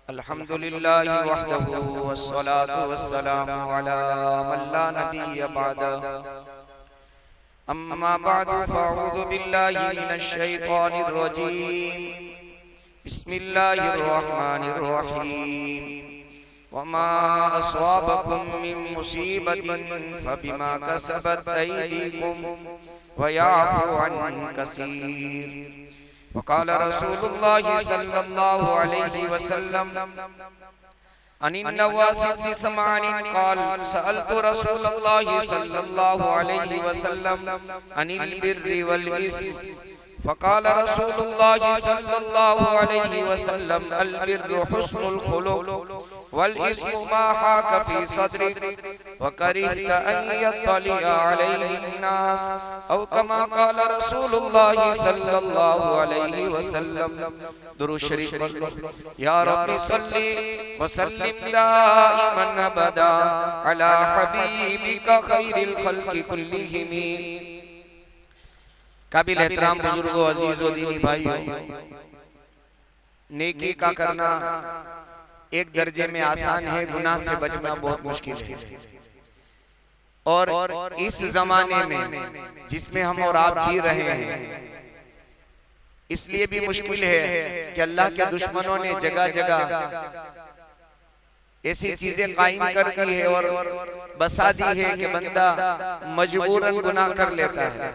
अल्हम्दुलिल्लाह वहदहु वस्सलातु वस्सलामु अला मन ला नबिय्य बअदा अम्मा बअदु फ़अऊज़ु बिल्लाहि मिनश शैतानिर रजीम बिस्मिल्लाहिर रहमानिर रहीम वमा अस्वाबकुम मिन मुसीबतिन फबिमा कसबत ऐदीकुम वयाफु अन कसीर वक़ाल रसूलुल्लाह सल्लल्लाहु अलैहि वसल्लम अनिन नवासिति समानिन क़ाल सअल्तु रसूलल्लाह सल्लल्लाहु अलैहि वसल्लम अनिल बिर्रि वल इस्म फ़क़ाल रसूलुल्लाह सल्लल्लाहु अलैहि वसल्लम अल बिर्रु हुस्नुल खुलुक़ वल इस्मु मा हाक फी सद्रिक व करिहत अन यत्तलिअ अलैहिन नास औ कमा क़ाल रसूलुल्लाह सल्लल्लाहु अलैहि वसल्लम। दुरूद शरीफ या रब्बी सल्ली व सल्लिम दाइमन अबदा अला हबीबिका खैरिल खल्क़ि कुल्लिहिम। काबिल एहतराम बुजुर्गों, अजीजों, दीनी भाइयों, नेकी का करना एक दर्जे में आसान है, गुनाह से बचना बहुत मुश्किल है। और इस जमाने में जिसमें हम और आप जी रहे हैं, इसलिए भी मुश्किल है कि अल्लाह के दुश्मनों ने जगह जगह ऐसी चीजें कायम कर दी है और बसा दी है कि बंदा मजबूरन गुनाह कर लेता है,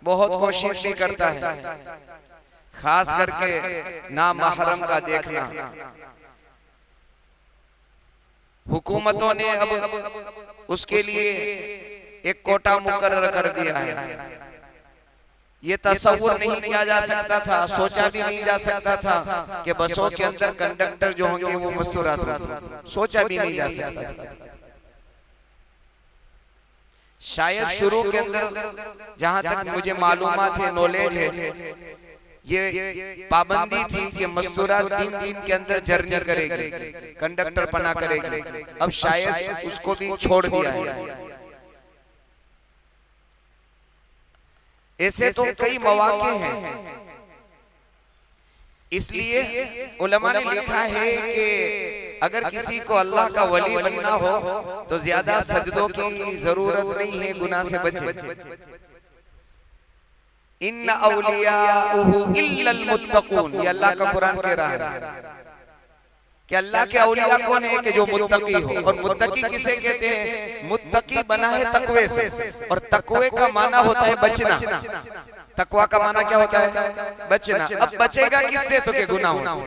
बहुत कोशिश भी करता है, खास करके नामहरम का देखना। हुकूमतों ने अब उसके लिए एक कोटा मुकर्रर कर दिया है। ये तसव्वुर नहीं किया जा सकता था, सोचा भी नहीं जा सकता था कि बसों के अंदर कंडक्टर जो होंगे वो मस्तूरात होंगे, सोचा भी नहीं जा सकता। शायद शुरू के अंदर जहां तक मुझे मालूमात है, नॉलेज है, ये पाबंदी थी कि मस्तूरात 3 दिन के अंदर जर्नी करेगी, कंडक्टर पना करेगी। अब शायद उसको भी छोड़ दिया है। ऐसे तो कई मौके हैं, इसलिए उलमा ने लिखा है कि अगर किसी को अल्लाह का वली बनना हो तो ज्यादा सजदों की जरूरत नहीं है, गुनाह से बचे। इन्ना औलियाउहु इल्लल मुत्तकून, ये अल्लाह का कुरान कह रहा है कि अल्लाह के औलिया कौन है कि जो मुत्तकी हो। और मुत्तकी किसे कहते हैं? मुत्तकी बना है तकवे से, और तकवे का माना होता है बचना। तकवा का माना क्या होता है? बचना। अब बचेगा किससे? तो के गुनाहों से।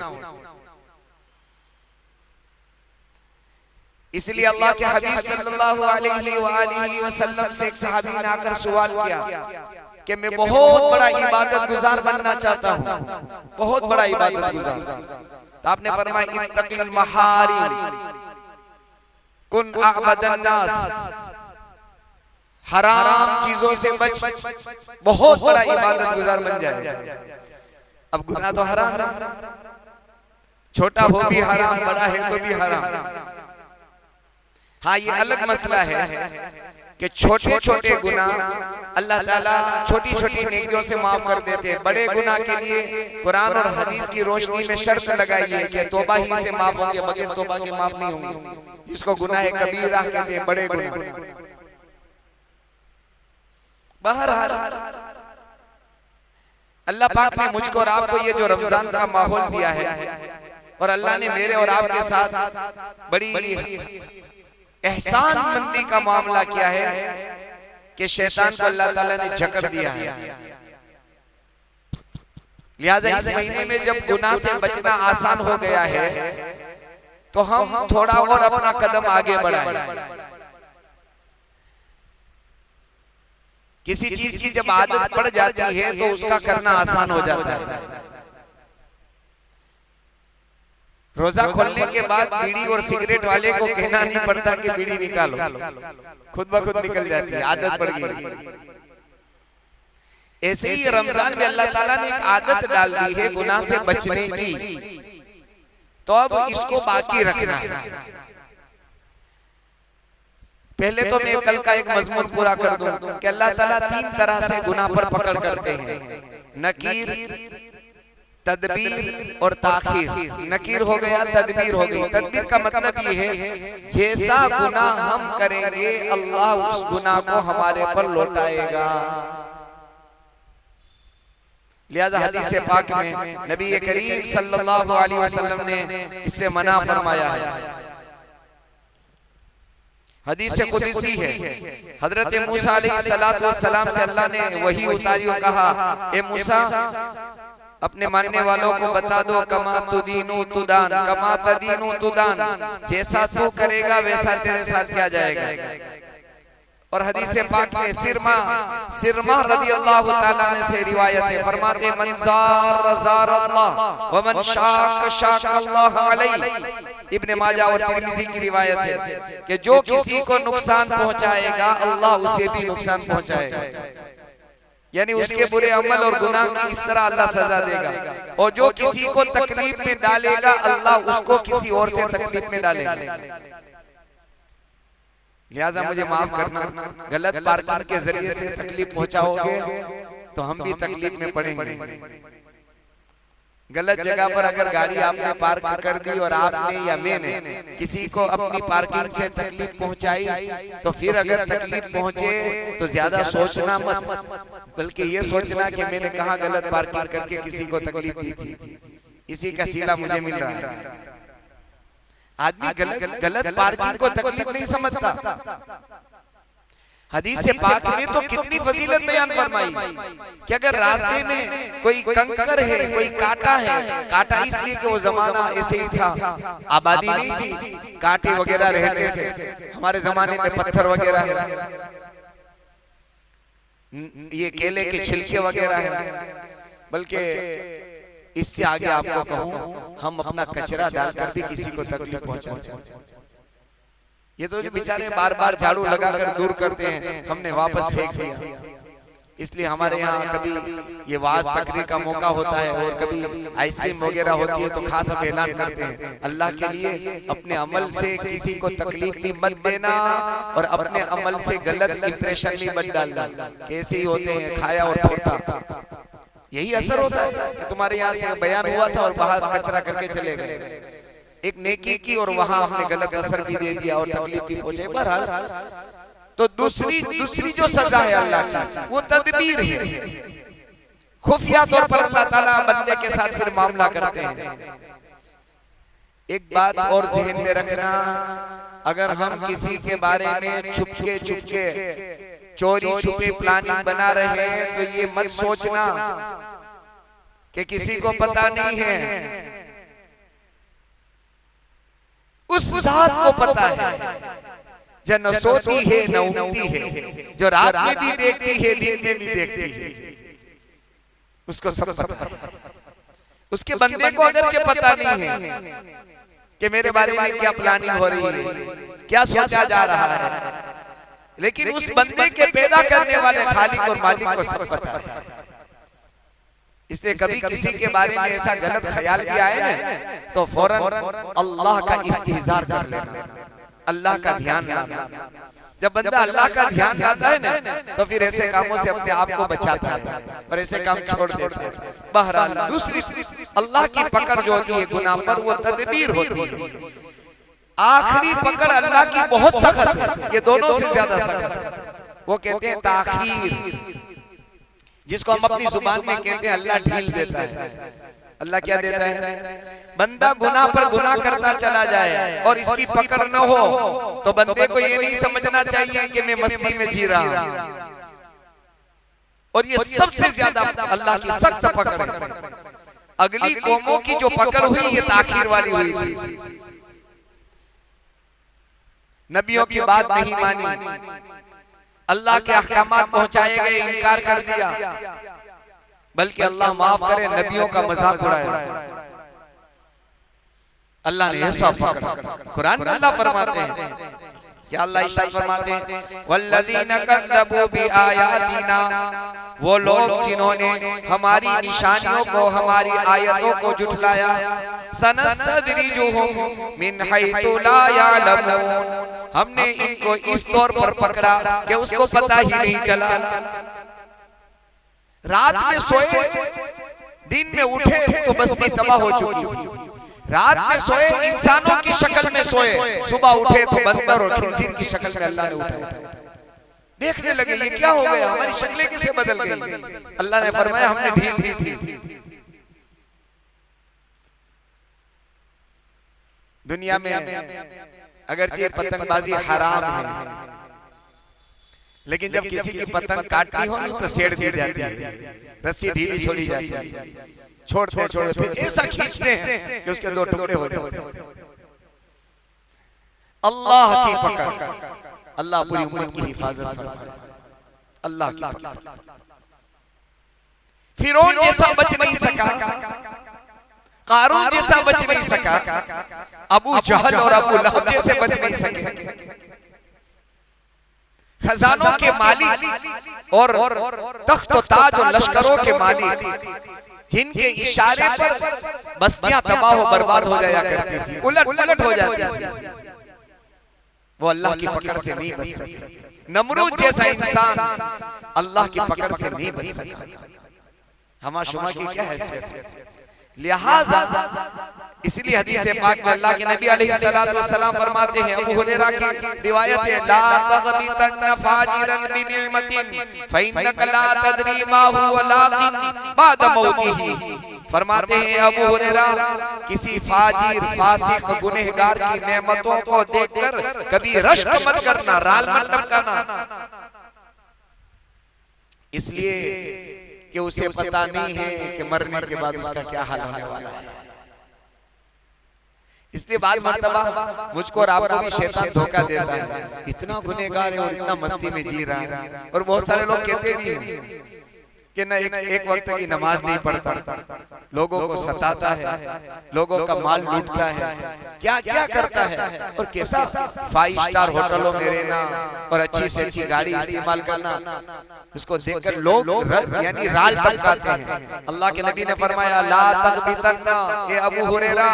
इसलिए अल्लाह के हबीब सल्लल्लाहु अलैहि वसल्लम से एक सहाबी ने आकर सवाल किया कि मैं बहुत बड़ा इबादत गुजार बनना चाहता हूँ, बहुत बड़ा इबादत गुजार। तो आपने फरमाया इत्तकिल महारिम कुन अअबदन नास, हराम चीजों से बच, बहुत बड़ा इबादत गुजार बन जाए। अब गुनाह तो हराम है, छोटा हो भी हराम, बड़ा है तो भी हराम। हाँ, ये अलग मसला है कि छोटे छोटे गुनाह अल्लाह ताला छोटी छोटी नेकियों से माफ कर देते हैं। बड़े गुनाह के लिए कुरान और हदीस की रोशनी में शर्त लगाई है कि तौबा ही से माफ होंगे, बगैर तौबा के माफ नहीं होंगे, जिसको गुनाह कबीरा कहते हैं, बड़े गुनाह। बहरहाल अल्लाह पाक ने मुझको और आपको ये जो रमजान का माहौल दिया है, और अल्लाह ने मेरे और आपके साथ बड़ी एहसान मंदी का मामला किया है कि शैतान को अल्लाह ताला ने जकड़ दिया है। लिहाजा इस महीने में जब गुनाह से बचना आसान हो गया है तो हम थोड़ा और अपना कदम आगे बढ़ाएं। किसी चीज की जब आदत पड़ जाती है तो उसका करना आसान हो जाता है। रोजा खोलने के बाद बीड़ी और सिगरेट वाले को कहना नहीं पड़ता कि बीड़ी निकालो, खुद ब खुद निकल जाती है, आदत पड़ गई। ऐसे ही रमजान में अल्लाह ताला ने एक आदत डाल दी है गुनाह से बचने की, तो अब इसको बाकी रखना है। पहले तो मैं कल का एक मजमून पूरा कर दूं कि अल्लाह ताला 3 तरह से गुनाह पर पकड़ करते हैं। नकीर, तदबीर और ताखीर, नकीर हो गया, तदबीर हो गई। तदबीर का मतलब ये है जैसा गुनाह हम करेंगे अल्लाह उस गुनाह को हमारे पर लौटाएगा। लिहाजा हदीस पाक में नबी करीम सल्लल्लाहु अलैहि वसल्लम ने इससे मना फरमाया है। हदीस कुदसी है, हजरत मूसा अलैहिस्सलाम से अल्लाह ने वही उतारी और कहा, ए मूसा अपने मानने वालों को बता दो, कमा तुदीनु तुदान, कमा तदीनु तुदान, जैसा तू करेगा वैसा तेरे साथ किया जाएगा। और हदीस पाक में सिरमा रज़ियल्लाहु ताला अन्हु से रिवायत है, फरमाते मन ज़ार ज़ार अल्लाह व मन शाक शाक अल्लाह अलैहि। इब्न माजा और तिर्मिज़ी की रिवायत है कि जो किसी को नुकसान पहुंचाएगा अल्लाह उसे भी नुकसान पहुंचाएगा, यानी उसके बुरे अमल और गुनाह की इस तरह अल्लाह सजा देगा। और जो किसी को तकलीफ में डालेगा अल्लाह उसको किसी और से तकलीफ में डालेगा। लिहाजा मुझे माफ करना, गलत पार्किंग के जरिए से तकलीफ पहुंचाओगे तो हम भी तकलीफ में पड़ेंगे। गलत जगह पर अगर गाड़ी आपने पार्क कर दी और आपने या मैंने किसी को अपनी पार्किंग से तकलीफ पहुंचाई, तो फिर अगर तकलीफ पहुंचे तो ज्यादा सोचना मत, बल्कि ये सोचना कि मैंने कहाँ गलत पार्किंग करके किसी को तकलीफ दी थी, इसी का सिला मुझे मिल रहा है। आदमी गलत पार्किंग को तकलीफ नहीं समझता। हदीस से पाक में तो कितनी फजीलत बयान फरमाई कि अगर रास्ते में कोई कंकर है, कोई कांटा है, कांटा इसलिए कि वो जमाना ऐसे ही था, आबादी नहीं थी, कांटे वगैरह रहते थे। हमारे जमाने में पत्थर वगैरह है, ये केले के छिलके वगैरह है। बल्कि इससे आगे आपको कहूं, हम अपना कचरा डालकर भी किसी को तकलीफ पहुंचाते हैं। ये तो बेचारे बार बार झाड़ू लगाकर दूर करते हैं, हमने वापस फेंक दिया। इसलिए हमारे यहाँ कभी ये वाज तकरीर का मौका होता है और कभी आइसक्रीम वगैरह होती है तो खास हम ऐलान करते हैं, अल्लाह के लिए अपने अमल से किसी को तकलीफ भी मत देना और अपने अमल से गलत इंप्रेशन भी मत डालना। कैसे ही होते हैं, खाया और फेंका, यही असर होता है कि तुम्हारे यहाँ से बयान हुआ था और बाहर कचरा करके चले गए। एक नेकी की और वहां हमने गलत असर भी दे दिया और तकलीफ भी पहुंचे। बहरहाल तो दूसरी जो सजा है अल्लाह की, वो तदबीर है। खुफिया तौर पर अल्लाह ताला बंदे के साथ फिर मामला करते हैं। एक बात और ज़हन में रखना, अगर हम किसी के बारे में चुपके चोरी छुपे प्लानिंग बना रहे हैं तो ये मत सोचना कि किसी को पता नहीं है, उस जात को पता है जो न सोती है न उठती है, जो रात में भी देखती है दिन में भी देखती है, उसको सब पता है। उसके बंदे को अगरचे पता नहीं है कि मेरे बारे में क्या प्लानिंग हो रही है, क्या सोचा जा रहा है, लेकिन उस बंदे के पैदा करने वाले खालिक और मालिक को सब पता है। इसलिए कभी किसी के बारे में ऐसा गलत ख्याल भी आए ना तो फौरन अल्लाह का इस्तिहज़ार कर लेना, अल्लाह का ध्यान लाना। जब बंदा अल्लाह का ध्यान लाता है ना तो फिर ऐसे कामों से अपने आप को बचाता है और ऐसे काम छोड़ देता है। बहरहाल दूसरी अल्लाह की पकड़ जो होती है गुनाह पर, वो तदबीर होती है। आखिरी पकड़ अल्लाह की बहुत सख्त है, ये दोनों से ज्यादा सख्त है। वो कहते हैं ताखीर, जिसको हम अपनी जुबान में कहते हैं अल्लाह ढील देता है। अल्लाह क्या देता है? बंदा गुनाह पर गुनाह करता चला जाए और इसकी पकड़ न हो तो बंदे को ये नहीं समझना चाहिए कि मैं मस्ती में जी रहा हूं। और ये सबसे ज्यादा अल्लाह की सख्त पकड़ है। अगली कौमों की जो पकड़ हुई ये ताखीर वाली हुई थी। नबियों की बात नहीं मानी, अल्लाह के अहकामात पहुंचाए गए, इनकार कर दिया, बल्कि अल्लाह माफ करे नबियों का मजाक उड़ाया। अल्लाह ने ऐसा पकड़ा। कुरान में अल्लाह फरमाते हैं कि अल्लाह इरशाद फरमाते हैं वल्लज़ीना कज़्ज़बू बिआयातिना, वो लोग जिन्होंने हमारी निशानियों को, हमारी आयतों को झुठलाया। सनस्तदरिजुहुम मिन हैसु ला यअलमून, हमने इनको इस तौर पर पकड़ा कि उसको पता ही नहीं चला। रात में सोए, दिन में उठे तो बस्ती तबाह हो चुकी थी। रात में सोए इंसानों की शक्ल में सोए, सुबह उठे तो बंदर और खिंजीर की शक्ल में अल्लाह ने उठाया। देखने लगे ये क्या हो गया, हमारी शक्लें कैसे बदल गई। अल्लाह ने फरमाया हमने ढील दी थी। दुनिया में अगरचे पतंगबाजी हराम है, लेकिन जब किसी की पतंग काटती हो तो सेड़ दी जाती है, रस्सी ढीली छोड़ी जाती है, छोड़ते छोड़ते फिर ऐसा खींचते हैं कि उसके दो टुकड़े हो जाते हैं। अल्लाह की पकड़, अल्लाह पूरी उम्मत की हिफाजत फरमाए। अल्लाह की पकड़, फिरौन जैसा बच नहीं सका, कारून जैसा बच नहीं सका, अबू जहल और अबू लहब जैसे बच नहीं सके। खजानों के मालिक और तख्त और ताज और लश्करों के मालिक, जिनके इशारे पर बस्तियां तबाह हो बर्बाद हो जाया करती थी, उलट पुलट हो जाती थी, वो अल्लाह की पकड़ से नहीं बच सकते। नमरूद जैसा इंसान अल्लाह की पकड़ से नहीं बच सकता। हमारा शुमा की क्या हैसियत। लिहाजा इसलिए हदीस पाक में अल्लाह के नबी अलैहिस्सलातु वस्सलाम फरमाते हैं, अबू हुरैरा की रिवायत है, ला तग़बितन फाजिरन बिनिअमतिन फइन्नक ला तदरी मा हुवा लाकिन बाद मौतिही। फरमाते हैं अबू हुरैरा, किसी फाजिर फासिक गुनहगार की नेमतों को देखकर कभी रश्क मत करना, राल मत टपकाना, इसलिए कि उसे पता नहीं है कि मरने के बाद उसका क्या हाल होने वाला है। इसलिए बाद मर्तबा मुझको और आपको भी शैतान धोखा देता है, इतना गुनहगार है और इतना मस्ती में जी रहा है। और बहुत सारे लोग कहते भी हैं कि न एक वक्त की नमाज नहीं पढ़ता, लोगों को सताता है, लोगों का माल लूटता है, क्या क्या करता है, और कैसा 5 स्टार होटलों में रहना और अच्छी से अच्छी गाड़ी इस्तेमाल करना, उसको देखकर लोग यानी राल टपकाते हैं। अल्लाह के नबी ने फरमाया, ला तग़बितना, ए अबू हुरैरा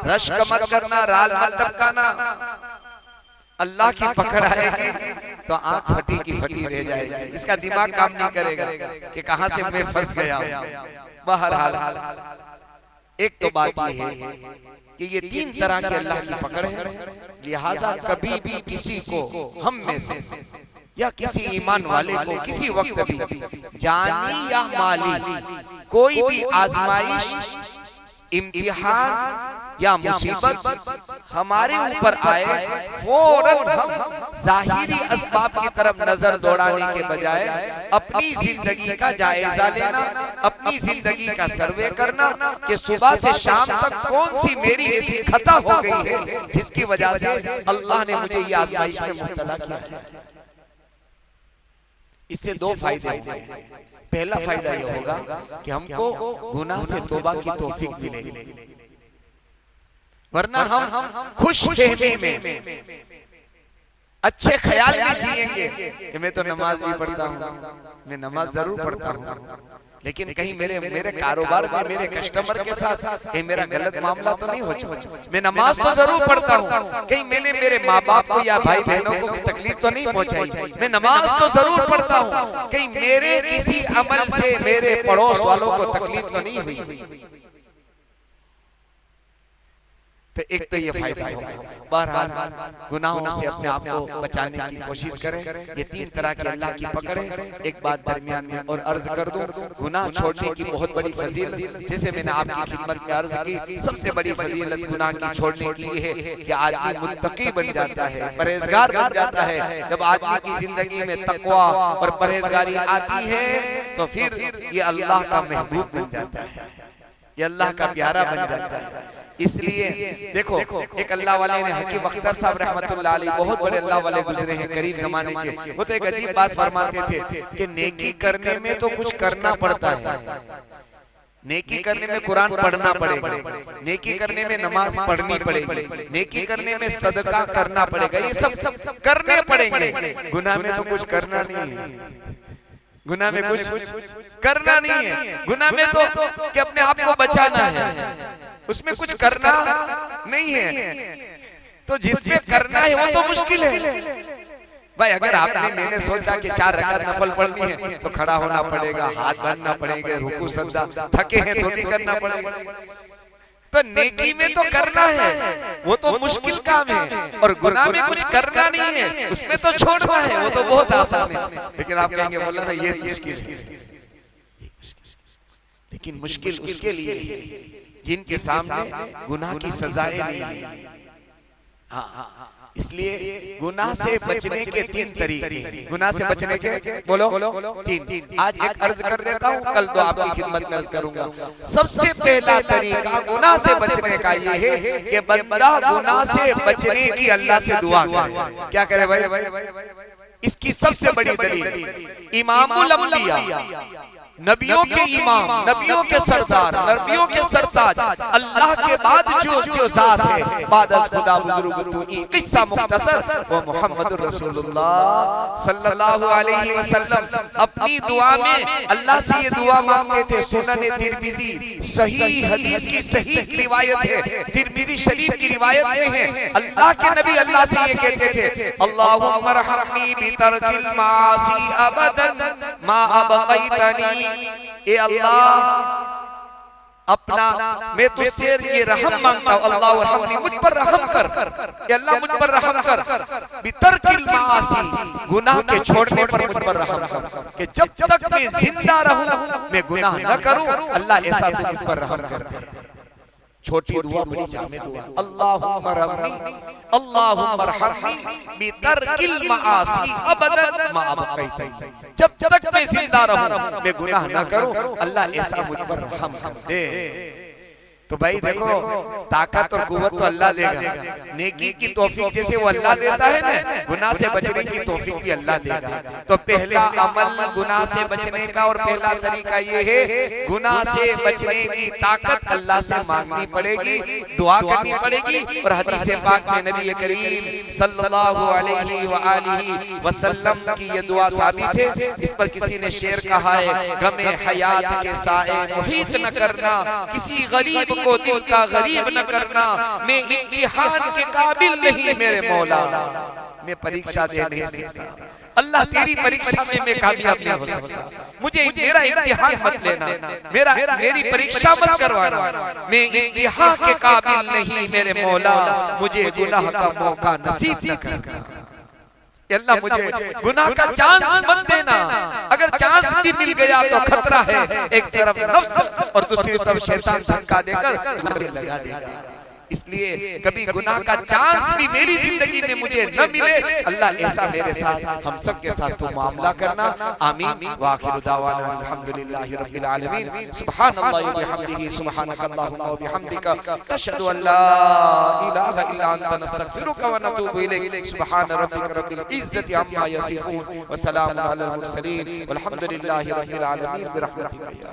रश्क मत करना, राल मत टपकाना, अल्लाह की पकड़ आएगी तो आंख फटी की फटी रह जाएगी, इसका दिमाग काम नहीं करेगा कि कहां से मैं फंस गया। बहरहाल एक तो बात ये है कि ये 3 तरह की अल्लाह की पकड़ है। लिहाजा कभी भी किसी को, हम में से या किसी ईमान वाले को किसी वक्त भी जानी या माली कोई भी आजमाइश, इम्तिहान या मुसीबत हमारे ऊपर आए, फौरन हम जाहिरी असबाब की तरफ नजर दौड़ाने के बजाय अपनी जिंदगी का जायजा लेना, अपनी जिंदगी का सर्वे करना कि सुबह से शाम तक कौन सी मेरी ऐसी खता हो गई है जिसकी वजह से अल्लाह ने मुझे ये आजमाइश में मुब्तला किया है। इससे 2 फायदे होंगे। पहला फायदा यह होगा कि हमको गुनाह से तौबा की तौफीक मिलेगी, वरना हम खुश फहमी में अच्छे ख्याल में जिएंगे कि मैं तो नमाज नहीं पढ़ता हूँ, मैं नमाज जरूर पढ़ता हूँ, लेकिन कहीं मेरे कारोबार में मेरे कस्टमर के साथ कहीं मेरा गलत मामला तो नहीं हो चुका। मैं नमाज तो जरूर पढ़ता हूँ, कहीं मैंने मेरे माँ बाप को या भाई बहनों को तकलीफ तो नहीं पहुंचाई। मैं नमाज तो जरूर पढ़ता हूँ, कहीं मेरे किसी अमल से मेरे पड़ोस वालों को तकलीफ तो नहीं हुई। तो एक तो ये फायदा होगा। बहरहाल गुनाहों से अपने आप को बचाने की कोशिश करें। ये 3 तरह की अल्लाह की पकड़ है। एक बात दरमियान में और अर्ज कर दूं, गुनाह छोड़ने की बहुत बड़ी फजीलत, जैसे मैंने आपकी खिदमत में अर्ज की, सबसे बड़ी फजीलत गुनाह की छोड़ने की है कि आदमी मुत्तकी बन जाता है, परहेजगार बन जाता है। जब आदमी की जिंदगी में तकवा और परहेजगारी आती है तो फिर ये अल्लाह का महबूब बन जाता है, ये अल्लाह का प्यारा बन जाता है। इसलिए देखो, एक अल्लाह वाले ने, हकीम अख्तर साहब रहमतुल्लाह अलैह, बहुत बड़े अल्लाह वाले गुजरे हैं करीब जमाने के, वो तो एक अजीब बात फरमाते थे कि नेकी करने में तो कुछ करना पड़ता है, नेकी करने में कुरान पढ़ना पड़ेगा, नेकी करने में नमाज पढ़नी पड़ेगी, नेकी करने में सदका करना पड़ेगा, ये सब करने पड़ेंगे। गुनाह में तो कुछ करना नहीं है, गुनाह में कुछ करना नहीं है। गुनाह में तो कि अपने आप को बचाना है, उसमें कुछ करना नहीं है। तो जिसमें करना है वो तो मुश्किल है, भाई अगर आपने मैंने सोचा कि 4 रकात नफल पढ़नी है तो खड़ा होना पड़ेगा, हाथ बांधना पड़ेगा, रुकू सजदा, थके हैं तो नहीं करना पड़ेगा। तो नेकी में तो करना है, वो तो मुश्किल काम है, और गुनाह में कुछ करना नहीं है, उसमें तो छोड़ना है, वो तो बहुत आसान है। लेकिन आप कहेंगे बोला ना ये मुश्किल है, लेकिन मुश्किल उसके लिए है जिनके सामने गुनाह की सजाएं नहीं है। हाँ, इसलिए गुनाह से बचने के 3 तरीके, गुनाह से बचने के बोलो 3। आज एक अर्ज कर देता हूँ, कल 2 आपकी खिदमत में अर्ज करूंगा। सबसे पहला तरीका गुनाह से बचने का ये है कि बंदा गुनाह से बचने की अल्लाह से दुआ करे। क्या करे भाई? इसकी सबसे बड़ी दलील इमामुल अंबिया, नबियों के इमाम, नबियों के सरदार, नबियों के सरताज, अल्लाह के बाद जो जात है बाद अज खुदा बुजुर्ग तू ई किस्सा मुख्तसर वो मोहम्मद रसूलुल्लाह सल्लल्लाहु अलैहि वसल्लम अपनी दुआ में अल्लाह से ये दुआ मांगते थे। सुनन तिरमिजी सही हदीस की सही रिवायत है, तिरमिजी शरीफ की रिवायत में है, अल्लाह के नबी अल्लाह से ये कहते थे, अल्लाहुम्मा रहमनी बितरकिल मासी अबदन मा अबगैतनी। ए अल्लाह अपना मैं तुझसे ये रहम मांगता हूँ, अल्लाह रहमनी मुझ पर रहम कर, अल्लाह मुझ पर रहम कर, बितरकिल मासी गुनाह के छोड़ने पर मुझ पर रहम कर, कि जब तक मैं जिंदा रहूं मैं गुनाह न करूं, अल्लाह ऐसा मुझ पर रहम कर दे। छोटी दुआ बड़ी जामे दुआ, अल्लाहुम्मा रहमनी अल्लाहुम्मा रहमनी बितरकिल मासी अबदन मा अबगैतनी। जब तक मैं जिंदा रहूं मैं गुनाह ना करूं, अल्लाह ऐसा मुझ पर रहम कर दे। तो भाई देखो, ताकत और कुव्वत तो अल्लाह देगा, नेकी की तौफीक जैसे वो अल्लाह देता है ना, गुनाह से बचने की तौफीक भी अल्लाह देगा। तो पहला अमल गुनाह से बचने का और पहला तरीका ये है, गुनाह से बचने की ताकत अल्लाह से मांगनी पड़ेगी, दुआ करनी पड़ेगी। और हदीस पाक में नबी करीम सल्लल्लाहु अलैहि व आलिहि वसल्लम की ये दुआ साबित है। इस पर किसी ने शेर कहा है, गमे हयात के साए मुहीत न करना, किसी गरीब को दिल का गरीब न करना, मैं इम्तिहान के काबिल नहीं मेरे मौला, मैं परीक्षा दे नहीं सकता, अल्लाह तेरी परीक्षा में मैं कामयाब नहीं हो सकता, मुझे मेरा इम्तिहान मत लेना, मेरी परीक्षा मत करवाना, मैं इम्तिहान के काबिल नहीं मेरे मौला, मुझे गुनाह का मौका नसीब न करना, अल्लाह मुझे गुनाह का चांस मत देना। अगर चांस भी मिल गया तो खतरा है, एक तरफ नफ्स और दूसरी तरफ शैतान धक्का देकर गुनाह लगा देगा। इसलिए कभी गुनाह का चांस भी मेरी जिंदगी में मुझे न मिले, अल्लाह ऐसा मेरे साथ हम सब के साथ तो मामला करना। आमीन। व आखिरु दावाना अल्हम्दुलिल्लाहि रब्बिल आलमीन। सुब्हानल्लाहि व बिहम्दिही सुब्हानकल्लाहुम्मा व बिहम्दिका नशहदु अन ला इलाहा इल्ला अंता नस्तगफिरुका व नतूबु इलैक। सुब्हान रब्बिका रब्बिल इज्जति अम्मा यसिफून व सलामुन अलल मुरसलीन वल्हम्दुलिल्लाहि रब्बिल आलमीन बिरहमतिका या